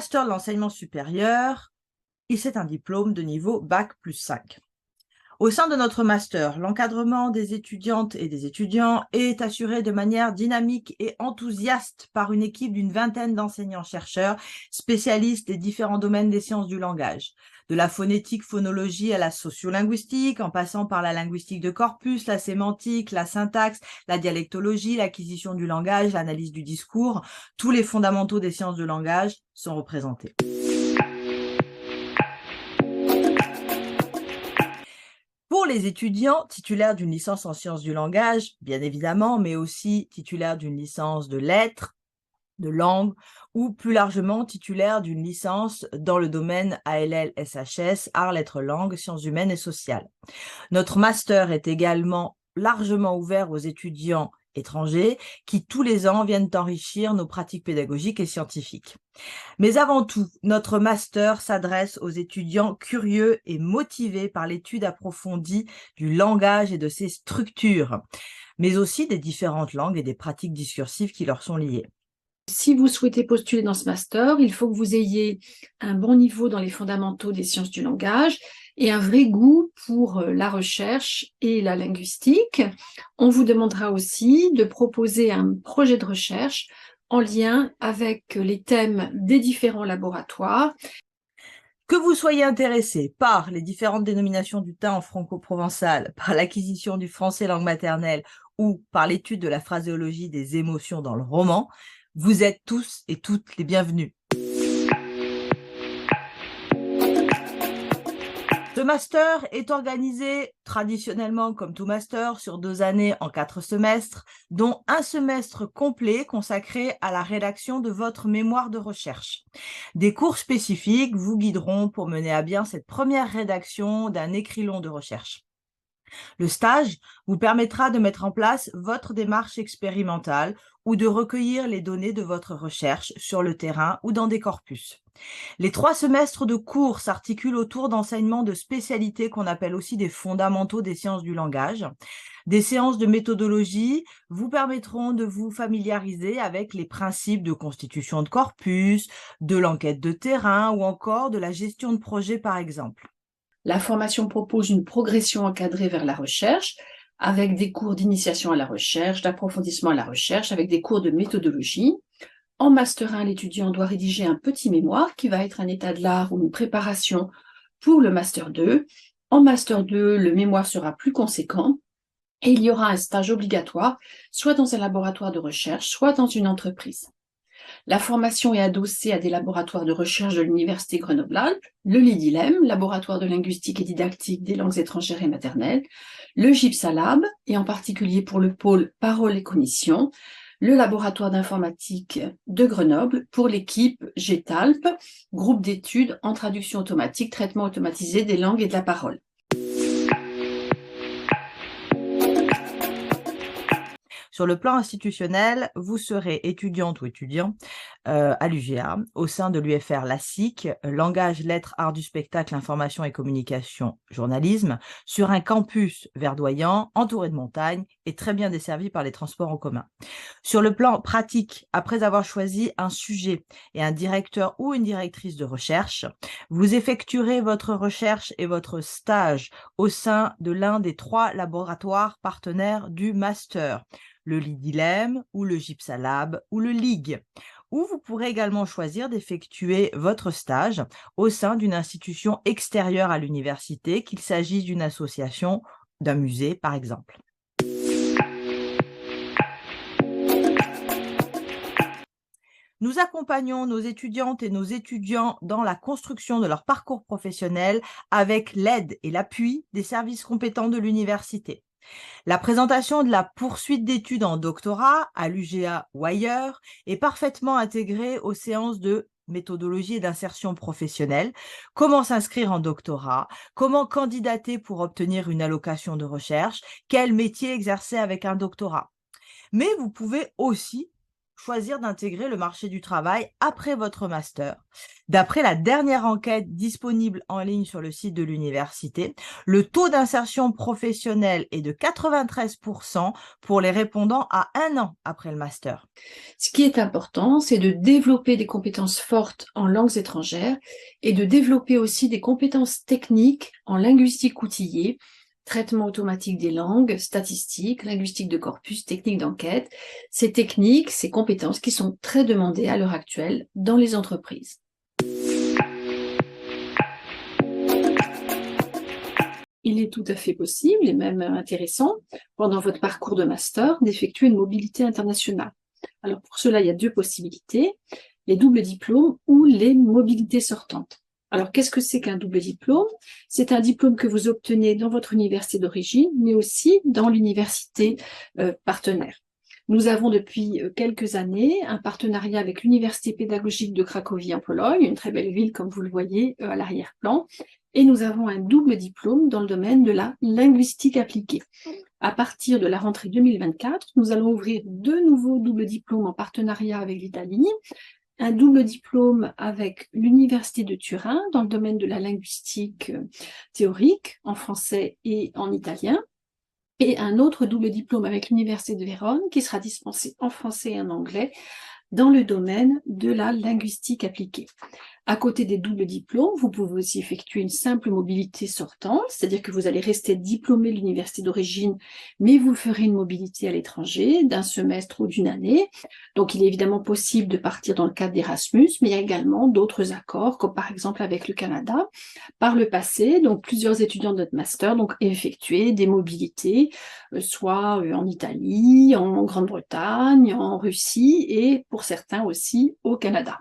master de l'enseignement supérieur, et c'est un diplôme de niveau Bac+5. Au sein de notre master, l'encadrement des étudiantes et des étudiants est assuré de manière dynamique et enthousiaste par une équipe d'une vingtaine d'enseignants-chercheurs spécialistes des différents domaines des sciences du langage. De la phonétique, phonologie à la sociolinguistique, en passant par la linguistique de corpus, la sémantique, la syntaxe, la dialectologie, l'acquisition du langage, l'analyse du discours, tous les fondamentaux des sciences du langage sont représentés. Pour les étudiants titulaires d'une licence en sciences du langage, bien évidemment, mais aussi titulaires d'une licence de lettres, de langue, ou plus largement titulaires d'une licence dans le domaine ALL-SHS, arts, lettres, langues, sciences humaines et sociales. Notre master est également largement ouvert aux étudiants étrangers qui, tous les ans, viennent enrichir nos pratiques pédagogiques et scientifiques. Mais avant tout, notre master s'adresse aux étudiants curieux et motivés par l'étude approfondie du langage et de ses structures, mais aussi des différentes langues et des pratiques discursives qui leur sont liées. Si vous souhaitez postuler dans ce master, il faut que vous ayez un bon niveau dans les fondamentaux des sciences du langage et un vrai goût pour la recherche et la linguistique. On vous demandera aussi de proposer un projet de recherche en lien avec les thèmes des différents laboratoires. Que vous soyez intéressé par les différentes dénominations du temps franco-provençal, par l'acquisition du français langue maternelle ou par l'étude de la phraséologie des émotions dans le roman, vous êtes tous et toutes les bienvenus. Ce master est organisé traditionnellement comme tout master sur 2 années en 4 semestres, dont un semestre complet consacré à la rédaction de votre mémoire de recherche. Des cours spécifiques vous guideront pour mener à bien cette première rédaction d'un écrit long de recherche. Le stage vous permettra de mettre en place votre démarche expérimentale ou de recueillir les données de votre recherche sur le terrain ou dans des corpus. Les 3 semestres de cours s'articulent autour d'enseignements de spécialités qu'on appelle aussi des fondamentaux des sciences du langage. Des séances de méthodologie vous permettront de vous familiariser avec les principes de constitution de corpus, de l'enquête de terrain ou encore de la gestion de projet par exemple. La formation propose une progression encadrée vers la recherche, avec des cours d'initiation à la recherche, d'approfondissement à la recherche, avec des cours de méthodologie. En Master 1, l'étudiant doit rédiger un petit mémoire qui va être un état de l'art ou une préparation pour le Master 2. En Master 2, le mémoire sera plus conséquent et il y aura un stage obligatoire, soit dans un laboratoire de recherche, soit dans une entreprise. La formation est adossée à des laboratoires de recherche de l'Université Grenoble-Alpes, le LIDILEM, laboratoire de linguistique et didactique des langues étrangères et maternelles, le GIPSALAB, et en particulier pour le pôle Parole et Cognition, le laboratoire d'informatique de Grenoble pour l'équipe GETALP, groupe d'études en traduction automatique, traitement automatisé des langues et de la parole. Sur le plan institutionnel, vous serez étudiante ou étudiant à l'UGA, au sein de l'UFR LASIC, langage, lettres, art du spectacle, information et communication, journalisme, sur un campus verdoyant, entouré de montagnes et très bien desservi par les transports en commun. Sur le plan pratique, après avoir choisi un sujet et un directeur ou une directrice de recherche, vous effectuerez votre recherche et votre stage au sein de l'un des 3 laboratoires partenaires du master, le LIDILEM ou le GIPSALAB ou le LIG, où vous pourrez également choisir d'effectuer votre stage au sein d'une institution extérieure à l'université, qu'il s'agisse d'une association, d'un musée par exemple. Nous accompagnons nos étudiantes et nos étudiants dans la construction de leur parcours professionnel avec l'aide et l'appui des services compétents de l'université. La présentation de la poursuite d'études en doctorat à l'UGA ou ailleurs est parfaitement intégrée aux séances de méthodologie et d'insertion professionnelle, comment s'inscrire en doctorat, comment candidater pour obtenir une allocation de recherche, quel métier exercer avec un doctorat. Mais vous pouvez aussi choisir d'intégrer le marché du travail après votre master. D'après la dernière enquête disponible en ligne sur le site de l'université, le taux d'insertion professionnelle est de 93% pour les répondants à 1 an après le master. Ce qui est important, c'est de développer des compétences fortes en langues étrangères et de développer aussi des compétences techniques en linguistique outillée, traitement automatique des langues, statistiques, linguistique de corpus, technique d'enquête. Ces techniques, ces compétences qui sont très demandées à l'heure actuelle dans les entreprises. Il est tout à fait possible et même intéressant, pendant votre parcours de master, d'effectuer une mobilité internationale. Alors pour cela, il y a 2 possibilités, les doubles diplômes ou les mobilités sortantes. Alors qu'est-ce que c'est qu'un double diplôme? C'est un diplôme que vous obtenez dans votre université d'origine, mais aussi dans l'université partenaire. Nous avons depuis quelques années un partenariat avec l'Université pédagogique de Cracovie en Pologne, une très belle ville comme vous le voyez à l'arrière-plan, et nous avons un double diplôme dans le domaine de la linguistique appliquée. À partir de la rentrée 2024, nous allons ouvrir 2 nouveaux doubles diplômes en partenariat avec l'Italie, un double diplôme avec l'Université de Turin dans le domaine de la linguistique théorique en français et en italien, et un autre double diplôme avec l'Université de Vérone qui sera dispensé en français et en anglais dans le domaine de la linguistique appliquée. À côté des doubles diplômes, vous pouvez aussi effectuer une simple mobilité sortante, c'est-à-dire que vous allez rester diplômé de l'université d'origine, mais vous ferez une mobilité à l'étranger d'un semestre ou d'une année. Donc il est évidemment possible de partir dans le cadre d'Erasmus, mais il y a également d'autres accords, comme par exemple avec le Canada. Par le passé, donc plusieurs étudiants de notre master ont effectué des mobilités, soit en Italie, en Grande-Bretagne, en Russie et pour certains aussi au Canada.